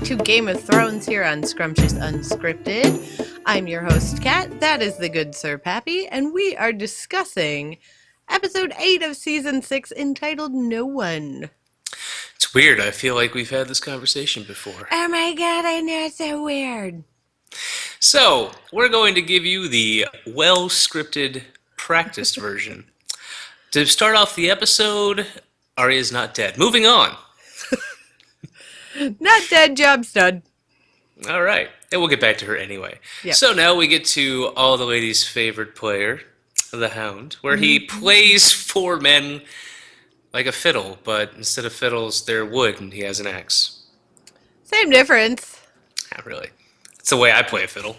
to Game of Thrones here on Scrumptious Unscripted. I'm your host, Kat. That is the good Sir Pappy, and we are discussing episode 8 of season 6 entitled No One. It's weird. I feel like we've had this conversation before. Oh my god, I know, it's so weird. So, we're going to give you the well-scripted, practiced version. To start off the episode, Arya's not dead. Moving on. Not dead, job stud. All right. And we'll get back to her anyway. Yep. So now we get to all the ladies' favorite player, the Hound, where he plays four men like a fiddle, but instead of fiddles, they're wood, and he has an axe. Same difference. Not really. It's the way I play a fiddle.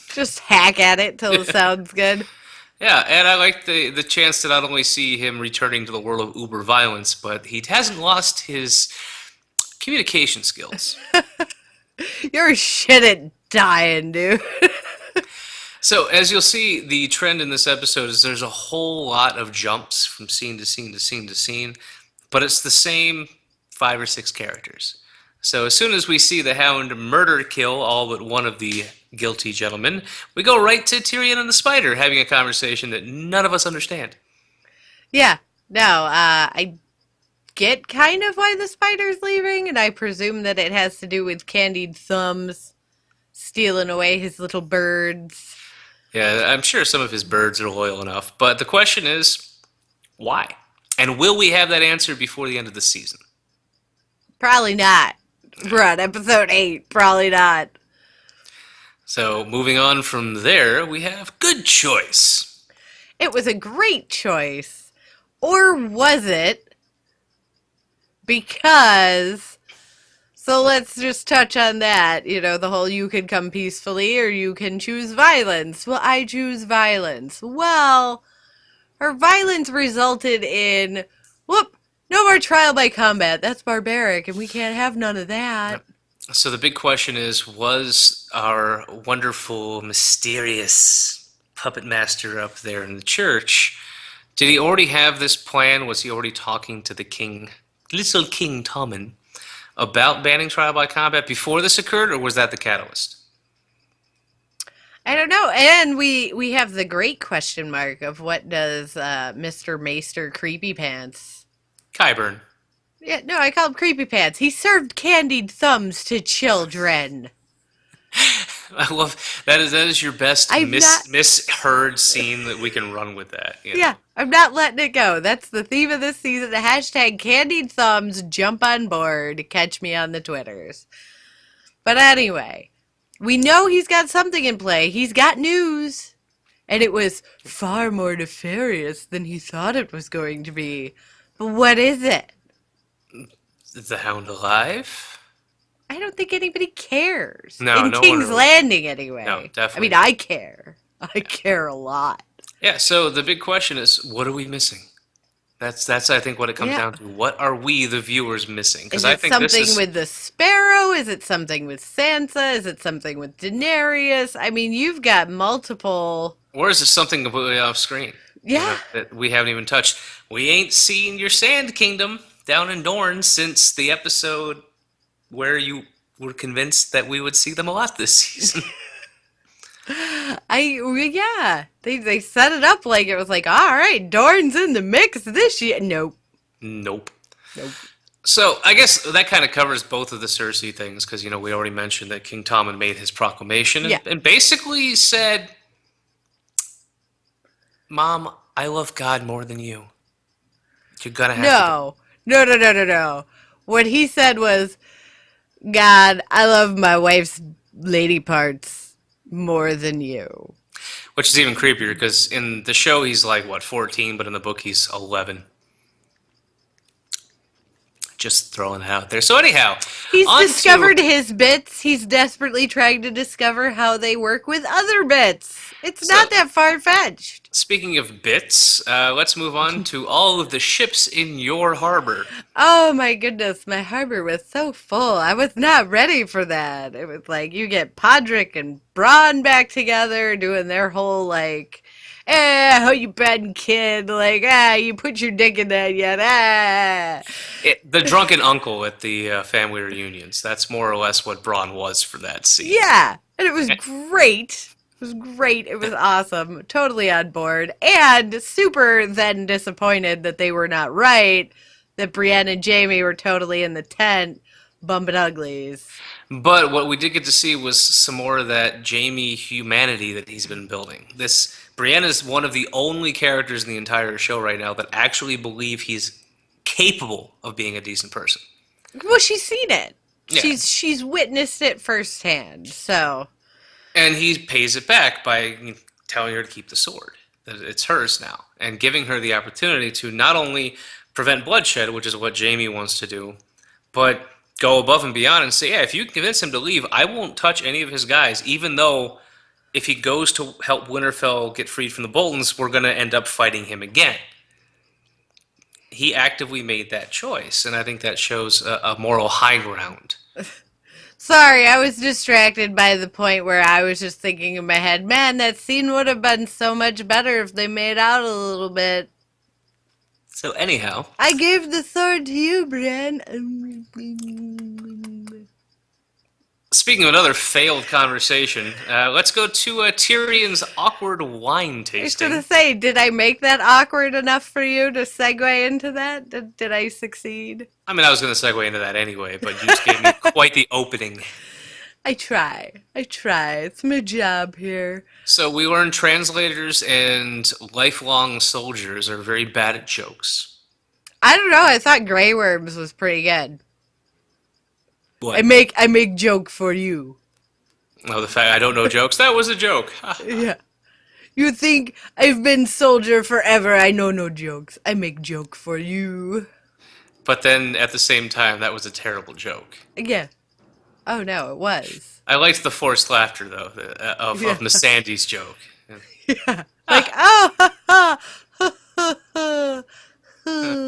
Just hack at it till it sounds good. Yeah, and I like the chance to not only see him returning to the world of uber violence, but he hasn't lost his communication skills. You're shit at dying, dude. So, as you'll see, the trend in this episode is there's a whole lot of jumps from scene to scene to scene to scene, but it's the same 5 or 6 characters. So as soon as we see the Hound murder kill all but one of the guilty gentlemen, we go right to Tyrion and the Spider having a conversation that none of us understand. Yeah, no, I get kind of why the Spider's leaving, and I presume that it has to do with Candied Thumbs stealing away his little birds. Yeah, I'm sure some of his birds are loyal enough, but the question is, why? And will we have that answer before the end of the season? Probably not. We're on episode 8. Probably not. So, moving on from there, we have Good Choice. It was a great choice. Or was it? Because... So let's just touch on that. You know, the whole you can come peacefully or you can choose violence. Well, I choose violence. Well, her violence resulted in... Whoop! No more trial by combat. That's barbaric, and we can't have none of that. So the big question is, was our wonderful, mysterious puppet master up there in the church, did he already have this plan? Was he already talking to the king, little King Tommen, about banning trial by combat before this occurred, or was that the catalyst? I don't know. And we have the great question mark of what does Mr. Maester Creepy Pants... Qyburn. Yeah, no, I call him Creepy Pants. He served candied thumbs to I love that is your best misheard scene that we can run with that. You know? Yeah, I'm not letting it go. That's the theme of this season. The hashtag candied thumbs, jump on board, catch me on the Twitters. But anyway, we know he's got something in play. He's got news. And it was far more nefarious than he thought it was going to be. But what is it? Is the Hound alive? I don't think anybody cares. No, in no King's one Landing, anyway. No, definitely. I mean, I care. I care a lot. Yeah, so the big question is, what are we missing? That's I think what it comes down to. What are we, the viewers, missing? Is it something with the Sparrow? Is it something with Sansa? Is it something with Daenerys? I mean, you've got multiple... Or is it something completely off screen? Yeah. That we haven't even touched. We ain't seen your Sand Kingdom down in Dorne since the episode where you were convinced that we would see them a lot this season. They set it up like it was like, all right, Dorne's in the mix this year. Nope. So I guess that kind of covers both of the Cersei things because, you know, we already mentioned that King Tommen made his proclamation and basically said, Mom, I love God more than you. You're gonna have to... No. What he said was, God, I love my wife's lady parts more than you. Which is even creepier because in the show he's like, 14, but in the book he's 11. Just throwing it out there. So anyhow, he's discovered his bits. He's desperately trying to discover how they work with other bits. It's not that far-fetched. Speaking of bits, let's move on to all of the ships in your harbor. Oh my goodness, my harbor was so full. I was not ready for that. It was like you get Podrick and Bronn back together doing their whole like How you been, kid? Like, you put your dick in that yet? The drunken uncle at the family reunions. That's more or less what Braun was for that scene. Yeah, and it was great. It was great. It was awesome. Totally on board. And super then disappointed that they were not right, that Brienne and Jamie were totally in the tent bumping uglies. But what we did get to see was some more of that Jamie humanity that he's been building. This Brienne is one of the only characters in the entire show right now that actually believe he's capable of being a decent person. Well, she's seen it. Yeah. She's witnessed it firsthand. So And he pays it back by telling her to keep the sword, that it's hers now, and giving her the opportunity to not only prevent bloodshed, which is what Jamie wants to do, but go above and beyond and say, yeah, if you convince him to leave, I won't touch any of his guys, even though if he goes to help Winterfell get freed from the Boltons, we're going to end up fighting him again. He actively made that choice, and I think that shows a moral high ground. sorry, I was distracted by the point where I was just thinking in my head, man, that scene would have been so much better if they made out a little bit. So anyhow, I gave the sword to you, Brienne. speaking of another failed conversation, let's go to Tyrion's awkward wine I was tasting. gonna say, did I make that awkward enough for you to segue into that? Did I succeed? I mean, I was going to segue into that anyway, but you just gave me quite the opening. I try. It's my job here. So we learned translators and lifelong soldiers are very bad at jokes. I don't know. I thought Grey Worms was pretty good. What? I make joke for you. Oh, the fact I don't know jokes? That was a joke. Yeah. You think I've been soldier forever? I know no jokes. I make joke for you. But then at the same time, that was a terrible joke. Yeah. Oh no, it was. I liked the forced laughter, though, Yeah. of Miss Sandy's joke. Yeah. Like, oh, ha, ha, ha, ha, ha, ha.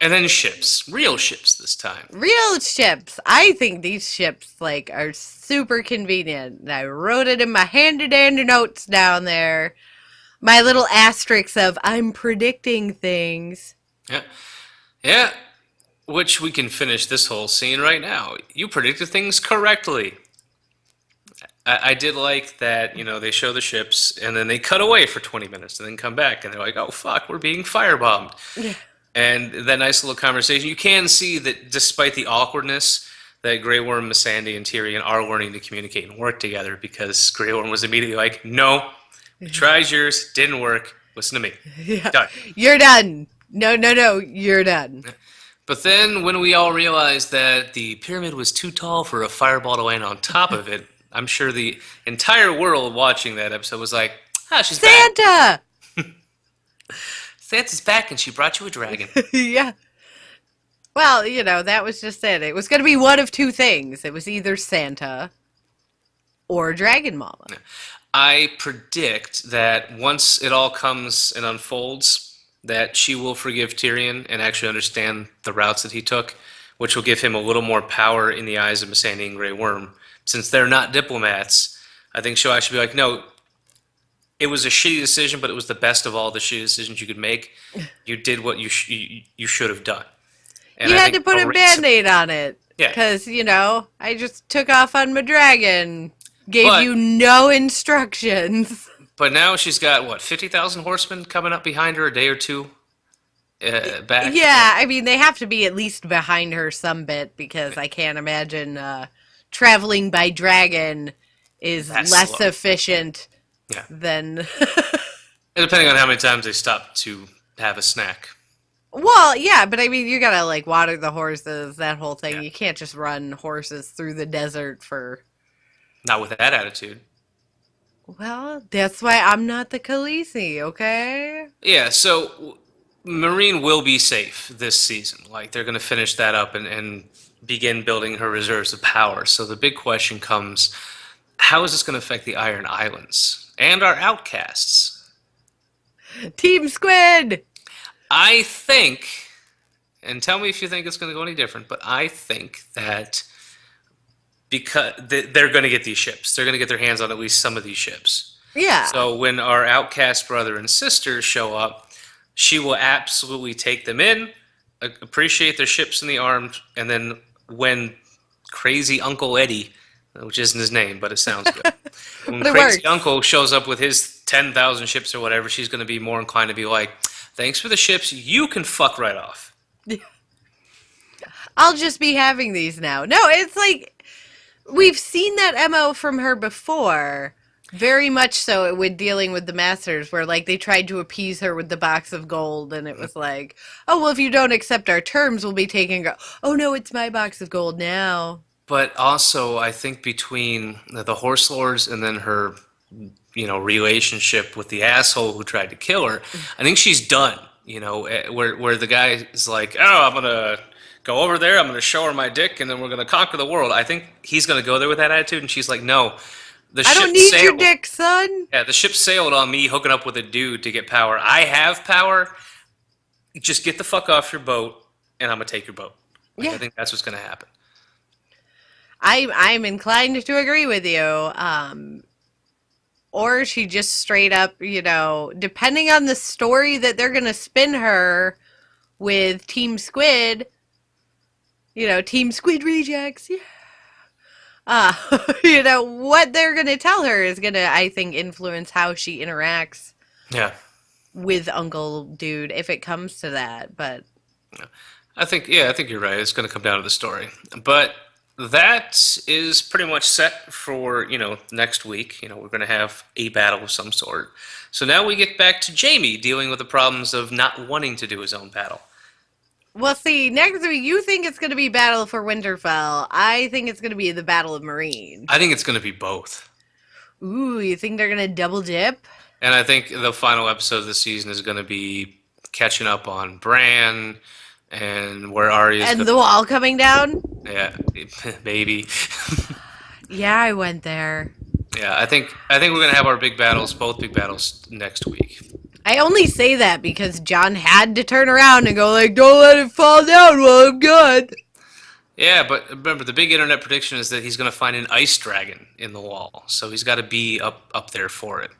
And then ships. Real ships this time. Real ships. I think these ships like are super convenient. And I wrote it in my handy dandy notes down there. My little asterisks of I'm predicting things. Yeah. Yeah. Which we can finish this whole scene right now. You predicted things correctly. I did like that, they show the ships and then they cut away for 20 minutes and then come back and they're like, oh, fuck, we're being firebombed. Yeah. And that nice little conversation. You can see that despite the awkwardness, that Grey Worm, Missandei, and Tyrion are learning to communicate and work together because Grey Worm was immediately like, no, we tried yours, didn't work, listen to me. Yeah. Done. You're done. No, you're done. But then when we all realized that the pyramid was too tall for a fireball to land on top of it, I'm sure the entire world watching that episode was like, she's back. Santa! Santa's back and she brought you a dragon. Yeah. Well, that was just it. It was going to be one of two things. It was either Santa or Dragon Mama. I predict that once it all comes and unfolds, that she will forgive Tyrion and actually understand the routes that he took, which will give him a little more power in the eyes of Missandei and Grey Worm. Since they're not diplomats, I think she'll actually be like, no, it was a shitty decision, but it was the best of all the shitty decisions you could make. You did what you should have done. And You I had think to put a I'll raise Band-Aid on it. Yeah. Because, I just took off on my dragon. Gave But- you no instructions. But now she's got, what, 50,000 horsemen coming up behind her a day or two back? Yeah, I mean, they have to be at least behind her some bit because I can't imagine traveling by dragon is That's less slow. efficient Yeah. than... And depending on how many times they stop to have a snack. Well, yeah, but I mean, you gotta, water the horses, that whole thing. Yeah. You can't just run horses through the desert for... Not with that attitude. Well, that's why I'm not the Khaleesi, okay? Yeah, so Marine will be safe this season. Like, they're going to finish that up and begin building her reserves of power. So the big question comes, how is this going to affect the Iron Islands and our outcasts? Team Squid! I think, and tell me if you think it's going to go any different, but I think that because they're going to get these ships. They're going to get their hands on at least some of these ships. Yeah. So when our outcast brother and sister show up, she will absolutely take them in, appreciate their ships in the arms, and then when crazy Uncle Eddie, which isn't his name, but it sounds good. When But it crazy works. uncle shows up with his 10,000 ships or whatever, she's going to be more inclined to be like, thanks for the ships, you can fuck right off. I'll just be having these now. No, it's like we've seen that MO from her before. Very much so with dealing with the masters, where like they tried to appease her with the box of gold, and it was like, oh well, if you don't accept our terms, we'll be taking. Oh no, it's my box of gold now. But also, I think between the Horse Lords and then her, relationship with the asshole who tried to kill her, I think she's done. Where the guy is like, oh, I'm gonna go over there, I'm gonna show her my dick, and then we're gonna conquer the world. I think he's gonna go there with that attitude, and she's like, no, the I don't ship need your sailed. dick, son. Yeah, the ship sailed on me hooking up with a dude to get power. I have power. Just get the fuck off your boat, and I'm gonna take your boat. Like, I Yeah, think that's what's gonna happen. I'm inclined to agree with you. Or she just straight up, depending on the story that they're gonna spin her with Team Squid, Team Squid rejects. Yeah. What they're gonna tell her is gonna, I think, influence how she interacts Yeah. with Uncle Dude if it comes to that. But I think you're right. It's going to come down to the story. But that is pretty much set for, next week. We're going to have a battle of some sort. So now we get back to Jamie dealing with the problems of not wanting to do his own battle. we'll see. Next week, you think it's gonna be Battle for Winterfell. I think it's gonna be the Battle of Marine. I think it's going to be both. Ooh, you think they're gonna double dip? And I think the final episode of the season is going to be catching up on Bran and where Arya's And going the wall coming down? yeah, maybe. Yeah, I went there. Yeah, I think we're going to have our big battles, both big battles next week. I only say that because John had to turn around and go like, "Don't let it fall down while I'm good." Yeah, but remember the big internet prediction is that he's going to find an ice dragon in the wall, so he's got to be up there for it.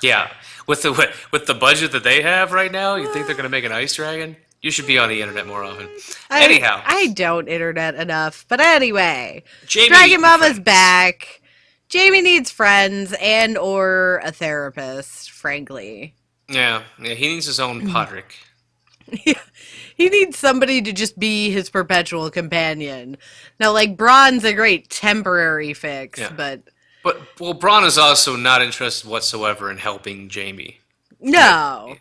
Yeah, with the budget that they have right now, you think they're going to make an ice dragon? You should be on the internet more often. Anyhow, I don't internet enough, but anyway, Jamie Dragon needs Mama's friends. back. Jamie needs friends and or a therapist, frankly. Yeah, he needs his own Podrick. He needs somebody to just be his perpetual companion. Now, like, Braun's a great temporary fix, Yeah, but but well, Braun is also not interested whatsoever in helping Jamie. no.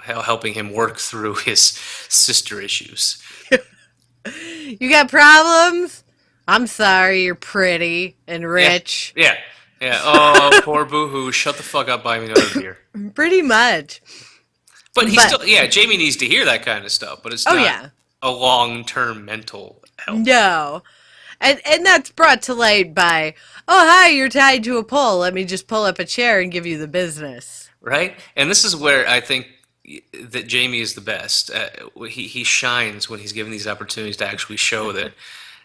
Helping him work through his sister issues. You got problems? I'm sorry, you're pretty and Yeah, rich. yeah. Oh, poor Boohoo. Shut the fuck up, buy me another beer. Pretty much. But he's But, still, yeah, Jamie needs to hear that kind of stuff, but it's oh not yeah. a long-term mental help, No. And that's brought to light by, oh, hi, you're tied to a pole. Let me just pull up a chair and give you the business. right? And this is where I think that Jamie is the best. He shines when he's given these opportunities to actually show that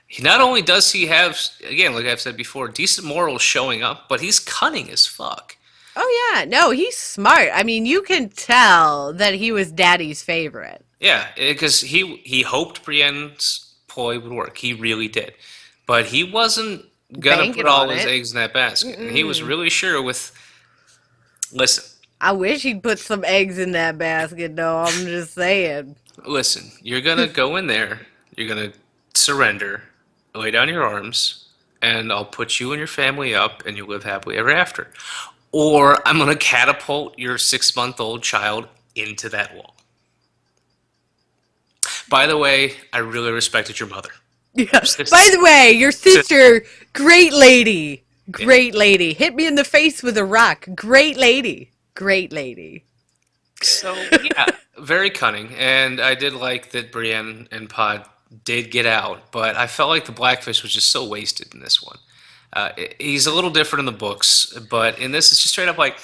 he not only does he have, again, like I've said before, decent morals showing up, but he's cunning as fuck. Oh, yeah. No, he's smart. I mean, you can tell that he was daddy's favorite. Yeah, because he hoped Brienne's ploy would work. He really did. But he wasn't gonna Banking put all on his it. eggs in that basket. And he was really sure with, listen, I wish he'd put some eggs in that basket, though. I'm just saying. listen, you're gonna go in there, you're gonna surrender, lay down your arms, and I'll put you and your family up and you live happily ever after. Or I'm gonna catapult your 6-month-old child into that wall. By the way, I really respected your mother. Yeah. Sis- By the way, your sis- sister, great lady. Yeah. Great lady. Hit me in the face with a rock. Great lady. Great lady. So yeah, very cunning, and I did like that Brienne and Pod did get out, but I felt like the Blackfish was just so wasted in this one. He's a little different in the books, but in this, it's just straight up like,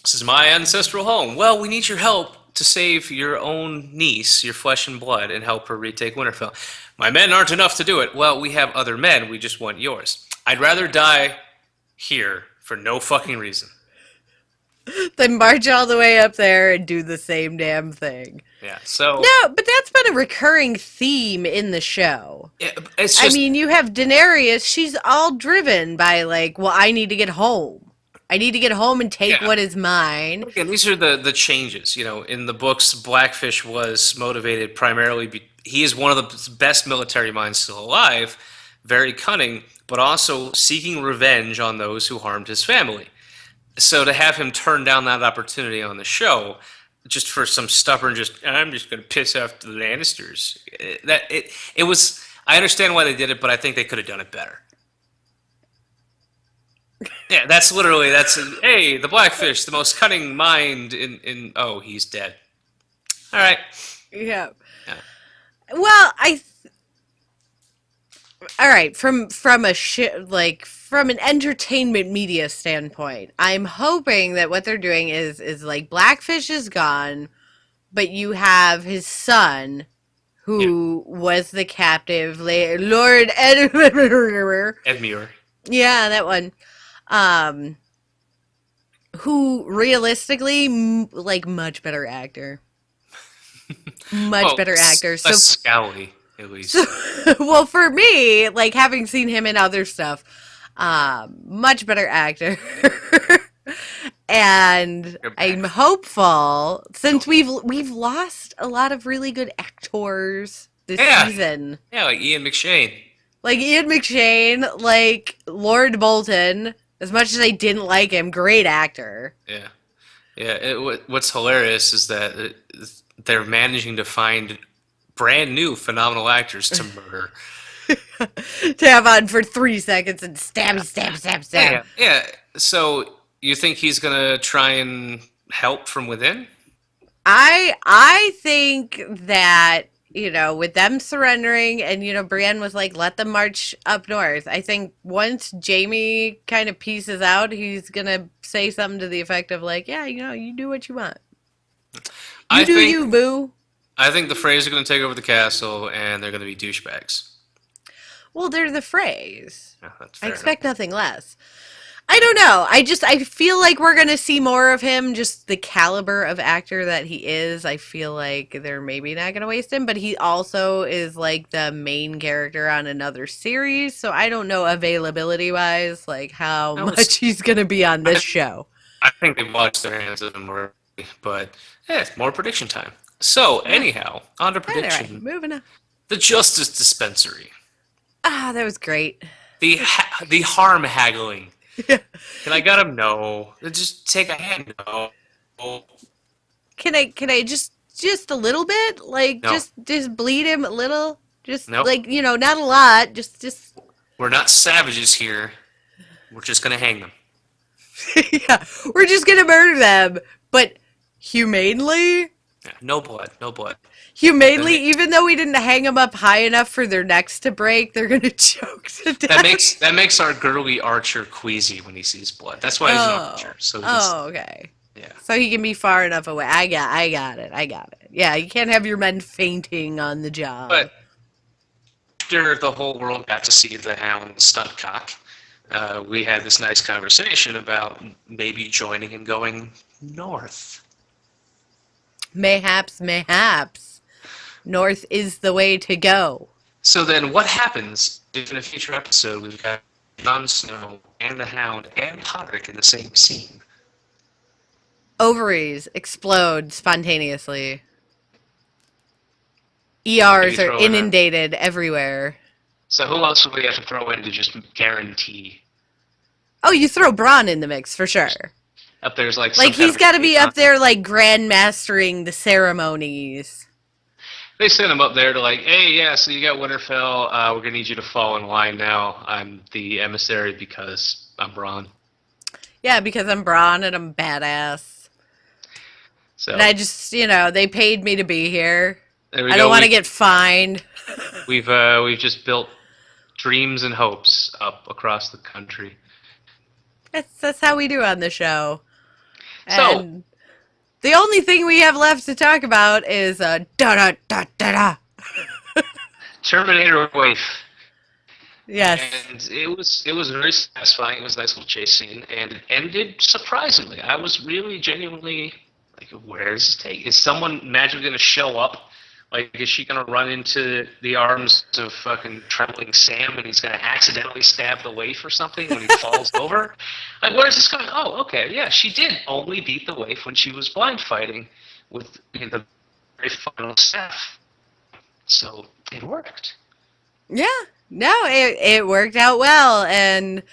"This is my ancestral home. Well, we need your help to save your own niece, your flesh and blood, and help her retake Winterfell. My men aren't enough to do it. Well, we have other men. We just want yours. I'd rather die here for no fucking reason. They march all the way up there and do the same damn thing. Yeah. So No, but that's been a recurring theme in the show. yeah, it's I just mean, you have Daenerys, she's all driven by, like, well, I need to get home. I need to get home and take yeah. what is mine. Again, these are the changes. You know, in the books, Blackfish was motivated primarily. He is one of the best military minds still alive, very cunning, but also seeking revenge on those who harmed his family. So to have him turn down that opportunity on the show, just for some stubborn, just I'm just going to piss off the Lannisters. It was. I understand why they did it, but I think they could have done it better. Yeah, hey, the Blackfish, the most cunning mind in oh, he's dead. All right. Yeah. Yeah. Well, all right, from from an entertainment media standpoint, I'm hoping that what they're doing is like Blackfish is gone, but you have his son Yeah. who was the captive Lord Edmure. Edmure. Yeah, that one. Um who realistically like much better actor. Much Well, better actor. So less scowly, at least. well, for me, like having seen him in other stuff, much better actor. And You're I'm back. hopeful since we've lost a lot of really good actors this Yeah. season. Yeah, like Ian McShane. Like Ian McShane, like Lord Bolton. As much as I didn't like him, great actor. Yeah. Yeah. What's hilarious is that they're managing to find brand new phenomenal actors to murder. To have on for 3 seconds and stab, stab, stab, Yeah. stab. Yeah. So you think he's gonna try and help from within? I think that with them surrendering and Brienne was like, let them march up north. I think once Jamie kind of pieces out, he's gonna say something to the effect of like, yeah, you do what you want. You I do think you, boo. I think the Freys are gonna take over the castle and they're gonna be douchebags. Well, they're the phrase. Yeah, that's I fair enough. expect nothing less. I don't know. I feel like we're gonna see more of him. Just the caliber of actor that he is. I feel like they're maybe not gonna waste him, but he also is like the main character on another series. So I don't know availability wise, like how I was much he's gonna be on this I, show. I think they've washed their hands of him already, but yeah, it's more prediction time. So Yeah. anyhow, on to Anyway, prediction. moving on. The Justice Dispensary. Ah, that was great. The harm haggling. Yeah. Can I get him? No. Just take a hand. No. Can I just a little bit? Like No. just bleed him a little? Just Nope. like, not a lot. Just We're not savages here. We're just gonna hang them. yeah. We're just gonna murder them. But humanely? Yeah, no blood. No blood. Humanely, even though we didn't hang them up high enough for their necks to break, they're gonna choke to death. That makes our girly archer queasy when he sees blood. That's why he's an archer. So Okay. yeah. So he can be far enough away. I got it. Yeah, you can't have your men fainting on the job. But after the whole world got to see the Hound stunt cock, we had this nice conversation about maybe joining and going north. Mayhaps. North is the way to go. So then, what happens if in a future episode we've got Jon Snow and the Hound and Podrick in the same scene? Ovaries explode spontaneously. ERs are inundated everywhere. So who else would we have to throw in to just guarantee? Oh, you throw Braun in the mix for sure. Up there's like He's got to be up there like grandmastering the ceremonies. They sent him up there to like, hey, yeah, so you got Winterfell. We're gonna need you to fall in line now. I'm the emissary because I'm Bronn. Yeah, because I'm Braun and I'm badass. So And I just, they paid me to be here. there we I go. don't want to get fined. We've just built dreams and hopes up across the country. That's how we do on the show. So- And the only thing we have left to talk about is da da da da da. Terminator waif. Yes. And it was very satisfying. It was a nice little chase scene, and it ended surprisingly. I was really genuinely like, where is this take? Is someone magically going to show up? Like, is she going to run into the arms of fucking trembling Sam, and he's going to accidentally stab the waif or something when he falls over? Like, where is this going? Oh, okay, yeah, she did only beat the waif when she was blind fighting with the very final staff. So it worked. Yeah. No, it worked out well, and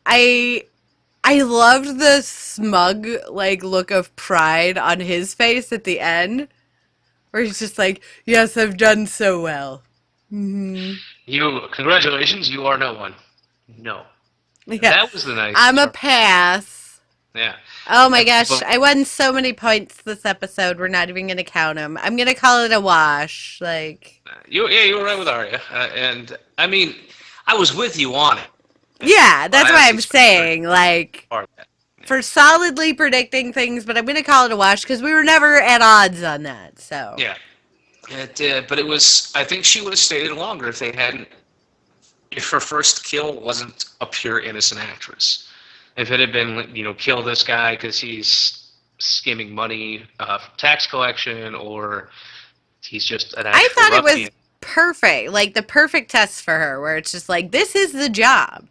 I I loved the smug like look of pride on his face at the end, where he's just like, "Yes, I've done so well." Hmm. Congratulations, you are no one. No. Yeah, That was the nice I'm a part. pass. Yeah. Oh my gosh, But I won so many points this episode. We're not even gonna count them. I'm gonna call it a wash. Like, you were right with Arya, and I mean, I was with you on it. yeah, But that's I what honestly I'm spent the saying. Like, part of that. for solidly predicting things, but I'm gonna call it a wash because we were never at odds on that. So, Yeah, it did, but it was. I think she would have stayed longer if they hadn't. If her first kill wasn't a pure innocent actress. If it had been, kill this guy because he's skimming money from tax collection, or he's just an I actual thought it ruffian. was perfect, like the perfect test for her, where it's just like, this is the job.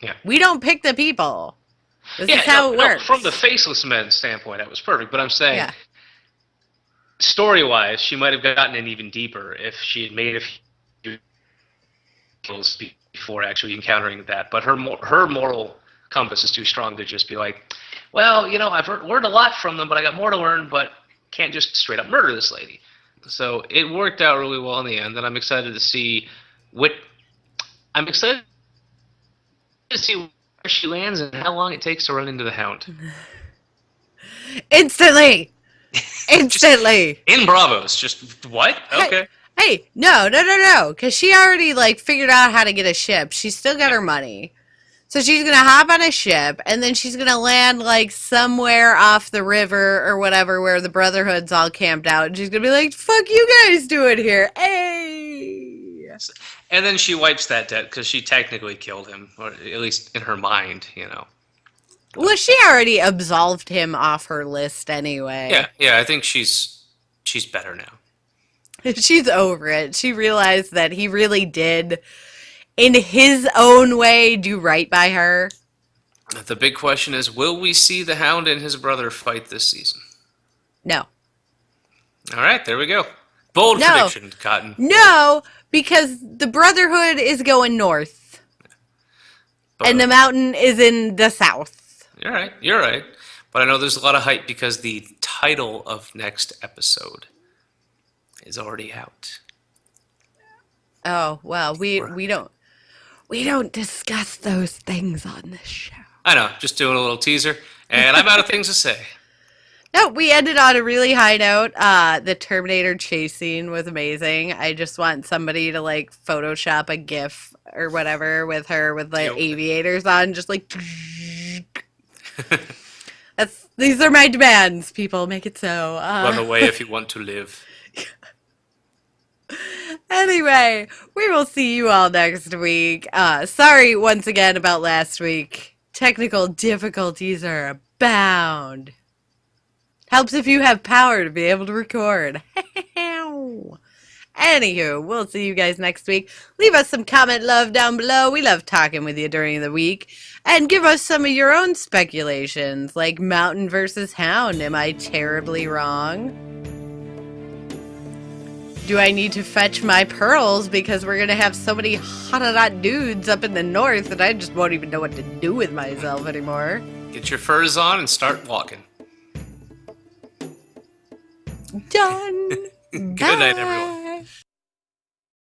Yeah. We don't pick the people. This Yeah, is how it no, works. from the faceless men standpoint, that was perfect. But I'm saying, Yeah. story-wise, she might have gotten in even deeper if she had made a few kills before actually encountering that. But her moral compass is too strong to just be like, well, I've learned a lot from them, but I got more to learn, but can't just straight up murder this lady. So it worked out really well in the end, and I'm excited to see what. I'm excited to see where she lands and how long it takes to run into the Hound. Instantly. Instantly. In Bravos, just what? Hey, Okay. hey, no, because she already like figured out how to get a ship. She's still got her money, so she's gonna hop on a ship, and then she's gonna land like somewhere off the river or whatever, where the Brotherhood's all camped out, and she's gonna be like, "Fuck you guys doing here, hey." And then she wipes that debt because she technically killed him, or at least in her mind. Well, she already absolved him off her list anyway. Yeah. I think she's better now. She's over it. She realized that he really did, in his own way, do right by her. The big question is, will we see the Hound and his brother fight this season? No. All right, there we go. Bold No. prediction, Cotton. No, because the Brotherhood is going north, and the mountain is in the south. You're right. But I know there's a lot of hype because the title of next episode is already out. Oh, well, we don't discuss those things on this show. I know, just doing a little teaser, and I'm out of things to say. No, we ended on a really high note. The Terminator chase scene was amazing. I just want somebody to like Photoshop a GIF or whatever with her with like aviators on, just like. These are my demands, people. Make it so. Run away if you want to live. Anyway, we will see you all next week. Sorry once again about last week. Technical difficulties are abound. Helps if you have power to be able to record. Anywho, we'll see you guys next week. Leave us some comment love down below. We love talking with you during the week. And give us some of your own speculations, like Mountain versus Hound. Am I terribly wrong? Do I need to fetch my pearls because we're going to have so many hot dudes up in the north that I just won't even know what to do with myself anymore? Get your furs on and start walking. Done. Good night, everyone.